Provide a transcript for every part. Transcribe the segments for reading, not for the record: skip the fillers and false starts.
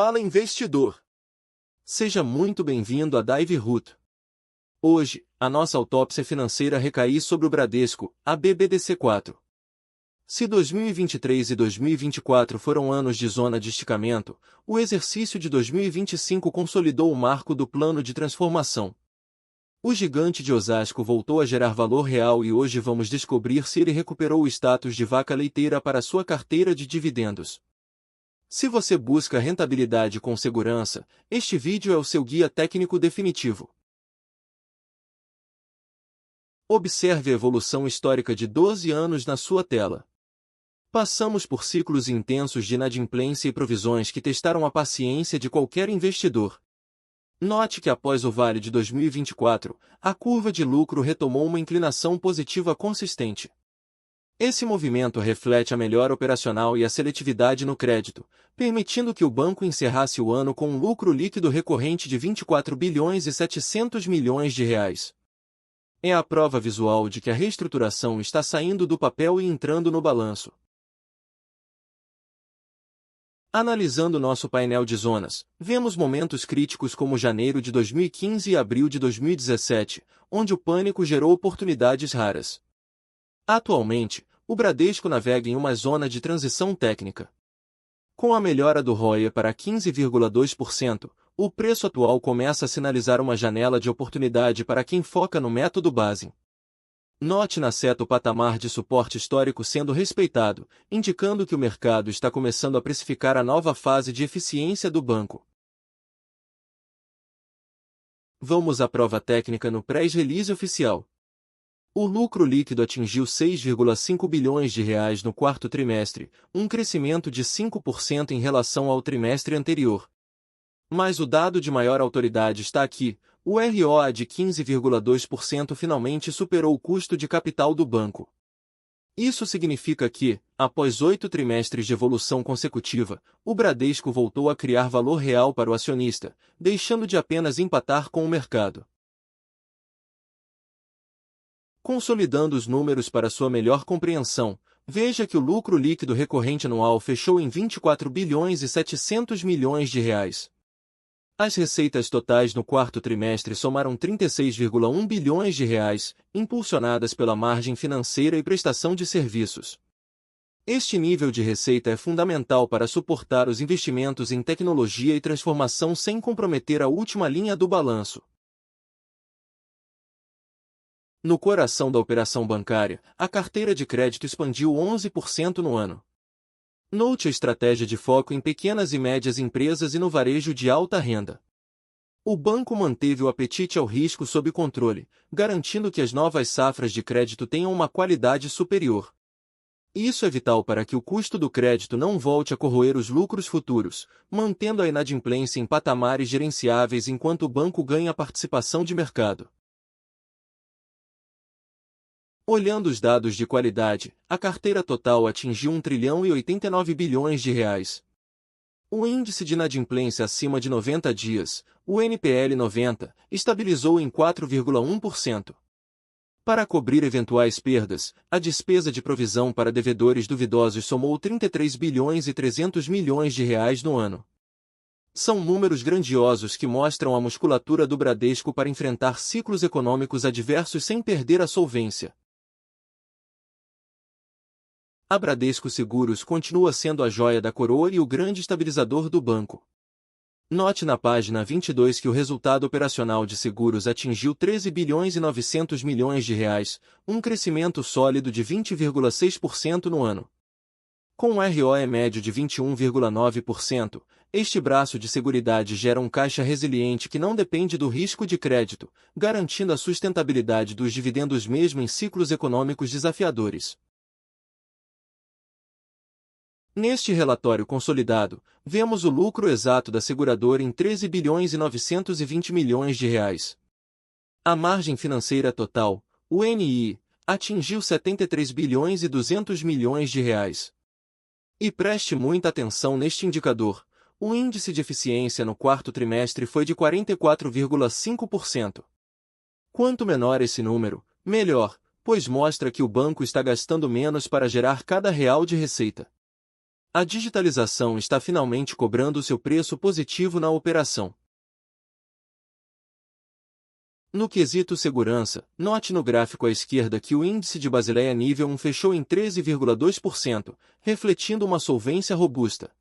Fala investidor! Seja muito bem-vindo a DiveRoot. Hoje, a nossa autópsia financeira recai sobre o Bradesco, a BBDC4. Se 2023 e 2024 foram anos de zona de esticamento, o exercício de 2025 consolidou o marco do plano de transformação. O gigante de Osasco voltou a gerar valor real e hoje vamos descobrir se ele recuperou o status de vaca leiteira para sua carteira de dividendos. Se você busca rentabilidade com segurança, este vídeo é o seu guia técnico definitivo. Observe a evolução histórica de 12 anos na sua tela. Passamos por ciclos intensos de inadimplência e provisões que testaram a paciência de qualquer investidor. Note que após o vale de 2024, a curva de lucro retomou uma inclinação positiva consistente. Esse movimento reflete a melhora operacional e a seletividade no crédito, permitindo que o banco encerrasse o ano com um lucro líquido recorrente de 24 bilhões e 700 milhões de reais. É a prova visual de que a reestruturação está saindo do papel e entrando no balanço. Analisando nosso painel de zonas, vemos momentos críticos como janeiro de 2015 e abril de 2017, onde o pânico gerou oportunidades raras. Atualmente, o Bradesco navega em uma zona de transição técnica. Com a melhora do ROE para 15,2%, o preço atual começa a sinalizar uma janela de oportunidade para quem foca no método Bazin. Note na seta o patamar de suporte histórico sendo respeitado, indicando que o mercado está começando a precificar a nova fase de eficiência do banco. Vamos à prova técnica no pré-release oficial. O lucro líquido atingiu 6,5 bilhões de reais no quarto trimestre, um crescimento de 5% em relação ao trimestre anterior. Mas o dado de maior autoridade está aqui, o ROA de 15,2% finalmente superou o custo de capital do banco. Isso significa que, após 8 trimestres de evolução consecutiva, o Bradesco voltou a criar valor real para o acionista, deixando de apenas empatar com o mercado. Consolidando os números para sua melhor compreensão, veja que o lucro líquido recorrente anual fechou em 24 bilhões e 700 milhões de reais. As receitas totais no quarto trimestre somaram 36,1 bilhões de reais, impulsionadas pela margem financeira e prestação de serviços. Este nível de receita é fundamental para suportar os investimentos em tecnologia e transformação sem comprometer a última linha do balanço. No coração da operação bancária, a carteira de crédito expandiu 11% no ano. Note a estratégia de foco em pequenas e médias empresas e no varejo de alta renda. O banco manteve o apetite ao risco sob controle, garantindo que as novas safras de crédito tenham uma qualidade superior. Isso é vital para que o custo do crédito não volte a corroer os lucros futuros, mantendo a inadimplência em patamares gerenciáveis enquanto o banco ganha participação de mercado. Olhando os dados de qualidade, a carteira total atingiu 1 trilhão e 89 bilhões de reais. O índice de inadimplência acima de 90 dias, o NPL 90, estabilizou em 4,1%. Para cobrir eventuais perdas, a despesa de provisão para devedores duvidosos somou 33 bilhões e 300 milhões de reais no ano. São números grandiosos que mostram a musculatura do Bradesco para enfrentar ciclos econômicos adversos sem perder a solvência. A Bradesco Seguros continua sendo a joia da coroa e o grande estabilizador do banco. Note na página 22 que o resultado operacional de seguros atingiu 13 bilhões e 900 milhões de reais, um crescimento sólido de 20,6% no ano. Com um ROE médio de 21,9%, este braço de seguridade gera um caixa resiliente que não depende do risco de crédito, garantindo a sustentabilidade dos dividendos mesmo em ciclos econômicos desafiadores. Neste relatório consolidado, vemos o lucro exato da seguradora em 13 bilhões e 920 milhões de reais. A margem financeira total, o NI, atingiu 73 bilhões e 200 milhões de reais. E preste muita atenção neste indicador, o índice de eficiência no quarto trimestre foi de 44,5%. Quanto menor esse número, melhor, pois mostra que o banco está gastando menos para gerar cada real de receita. A digitalização está finalmente cobrando seu preço positivo na operação. No quesito segurança, note no gráfico à esquerda que o índice de Basileia nível 1 fechou em 13,2%, refletindo uma solvência robusta.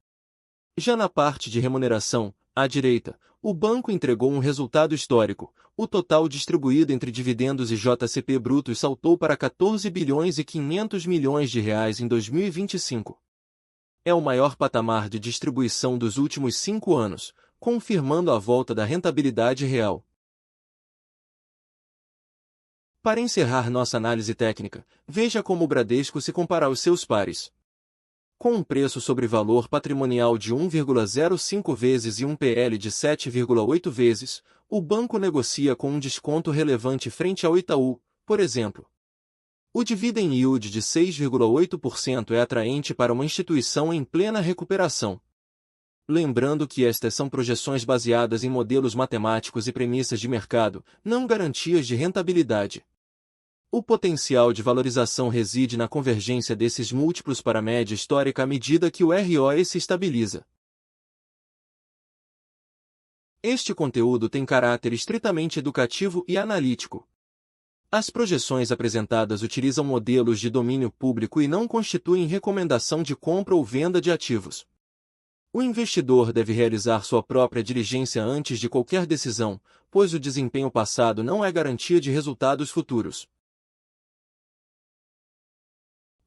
Já na parte de remuneração, à direita, o banco entregou um resultado histórico. O total distribuído entre dividendos e JCP brutos saltou para 14 bilhões e 500 milhões de reais em 2025. É o maior patamar de distribuição dos últimos 5 anos, confirmando a volta da rentabilidade real. Para encerrar nossa análise técnica, veja como o Bradesco se compara aos seus pares. Com um preço sobre valor patrimonial de 1,05 vezes e um PL de 7,8 vezes, o banco negocia com um desconto relevante frente ao Itaú, por exemplo. O dividend yield de 6,8% é atraente para uma instituição em plena recuperação. Lembrando que estas são projeções baseadas em modelos matemáticos e premissas de mercado, não garantias de rentabilidade. O potencial de valorização reside na convergência desses múltiplos para a média histórica à medida que o ROE se estabiliza. Este conteúdo tem caráter estritamente educativo e analítico. As projeções apresentadas utilizam modelos de domínio público e não constituem recomendação de compra ou venda de ativos. O investidor deve realizar sua própria diligência antes de qualquer decisão, pois o desempenho passado não é garantia de resultados futuros.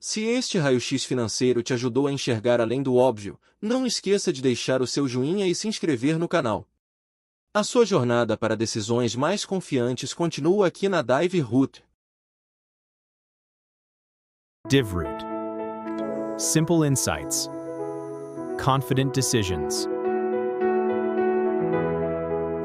Se este raio-x financeiro te ajudou a enxergar além do óbvio, não esqueça de deixar o seu joinha e se inscrever no canal. A sua jornada para decisões mais confiantes continua aqui na DiveRoot. DivRoot. Simple insights. Confident decisions.